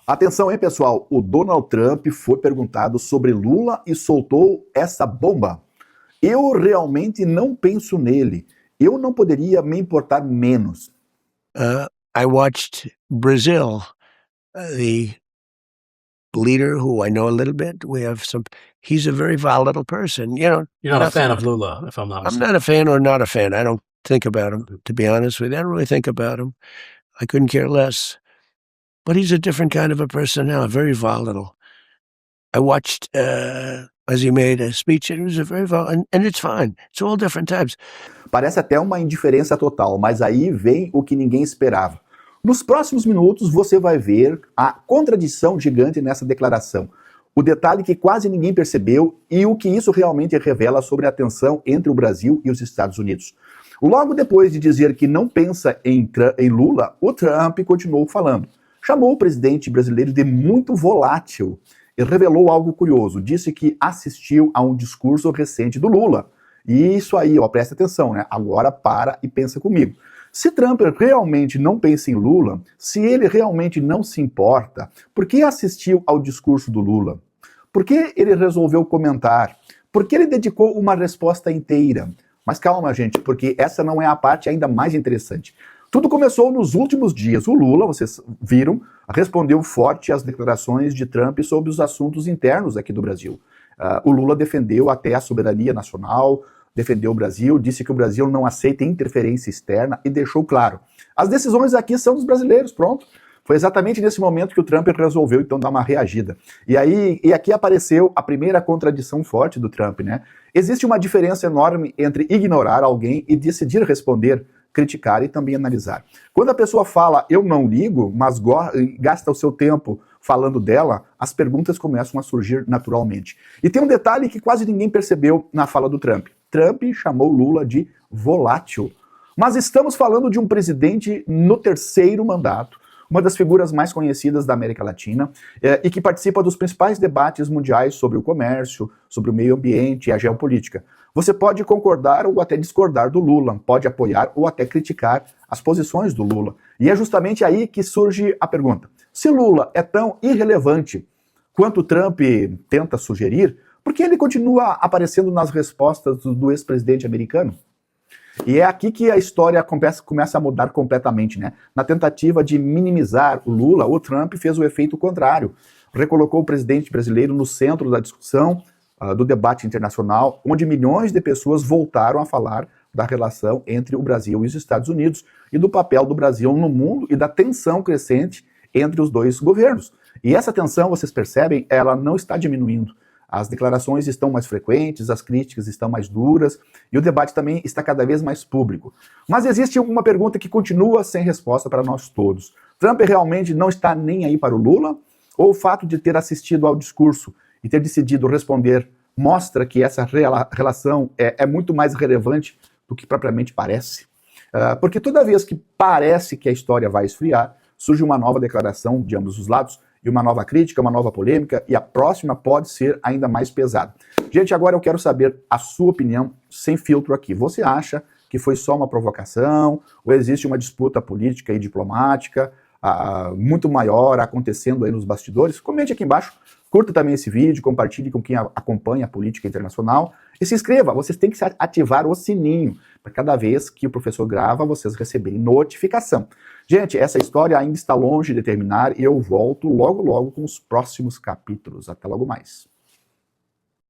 Atenção, hein, pessoal? O Donald Trump foi perguntado sobre Lula e soltou essa bomba. Eu realmente não penso nele. Eu não poderia me importar menos. I watched Brazil, the leader who I know a little bit. He's a very volatile person. You're not a fan of Lula, if I'm not mistaken. I'm not a fan or not a fan. I don't think about him, to be honest with you. I don't really think about him. I couldn't care less. But he's a different kind of a person now, very volatile. I watched as he made a speech, and it was a very volatile, and it's fine. It's all different types. Parece até uma indiferença total, mas aí vem o que ninguém esperava. Nos próximos minutos você vai ver a contradição gigante nessa declaração. O detalhe que quase ninguém percebeu e o que isso realmente revela sobre a tensão entre o Brasil e os Estados Unidos. Logo depois de dizer que não pensa em Lula, o Trump continuou falando. Chamou o presidente brasileiro de muito volátil e revelou algo curioso. Disse que assistiu a um discurso recente do Lula. E isso aí, ó, presta atenção, né? Agora para e pensa comigo. Se Trump realmente não pensa em Lula, se ele realmente não se importa, por que assistiu ao discurso do Lula? Por que ele resolveu comentar? Por que ele dedicou uma resposta inteira? Mas calma, gente, porque essa não é a parte ainda mais interessante. Tudo começou nos últimos dias. O Lula, vocês viram, respondeu forte às declarações de Trump sobre os assuntos internos aqui do Brasil. O Lula defendeu até a soberania nacional, defendeu o Brasil, disse que o Brasil não aceita interferência externa e deixou claro. As decisões aqui são dos brasileiros, pronto. Foi exatamente nesse momento que o Trump resolveu, então, dar uma reagida. E aqui apareceu a primeira contradição forte do Trump, né? Existe uma diferença enorme entre ignorar alguém e decidir responder, criticar e também analisar. Quando a pessoa fala, eu não ligo, mas gasta o seu tempo falando dela, as perguntas começam a surgir naturalmente. E tem um detalhe que quase ninguém percebeu na fala do Trump. Trump chamou Lula de volátil. Mas estamos falando de um presidente no terceiro mandato, uma das figuras mais conhecidas da América Latina, e que participa dos principais debates mundiais sobre o comércio, sobre o meio ambiente e a geopolítica. Você pode concordar ou até discordar do Lula, pode apoiar ou até criticar as posições do Lula. E é justamente aí que surge a pergunta. Se Lula é tão irrelevante quanto Trump tenta sugerir, por que ele continua aparecendo nas respostas do ex-presidente americano? E é aqui que a história começa a mudar completamente, né? Na tentativa de minimizar o Lula, o Trump fez o efeito contrário. Recolocou o presidente brasileiro no centro da discussão, do debate internacional, onde milhões de pessoas voltaram a falar da relação entre o Brasil e os Estados Unidos e do papel do Brasil no mundo e da tensão crescente entre os dois governos. E essa tensão, vocês percebem, ela não está diminuindo. As declarações estão mais frequentes, as críticas estão mais duras e o debate também está cada vez mais público. Mas existe uma pergunta que continua sem resposta para nós todos. Trump realmente não está nem aí para o Lula? Ou o fato de ter assistido ao discurso e ter decidido responder mostra que essa relação é muito mais relevante do que propriamente parece? Porque toda vez que parece que a história vai esfriar, surge uma nova declaração de ambos os lados, e uma nova crítica, uma nova polêmica, e a próxima pode ser ainda mais pesada. Gente, agora eu quero saber a sua opinião, sem filtro aqui. Você acha que foi só uma provocação, ou existe uma disputa política e diplomática muito maior acontecendo aí nos bastidores? Comente aqui embaixo, curta também esse vídeo, compartilhe com quem acompanha a política internacional, e se inscreva. Vocês têm que ativar o sininho, para cada vez que o professor grava, vocês receberem notificação. Gente, essa história ainda está longe de terminar e eu volto logo logo com os próximos capítulos. Até logo mais.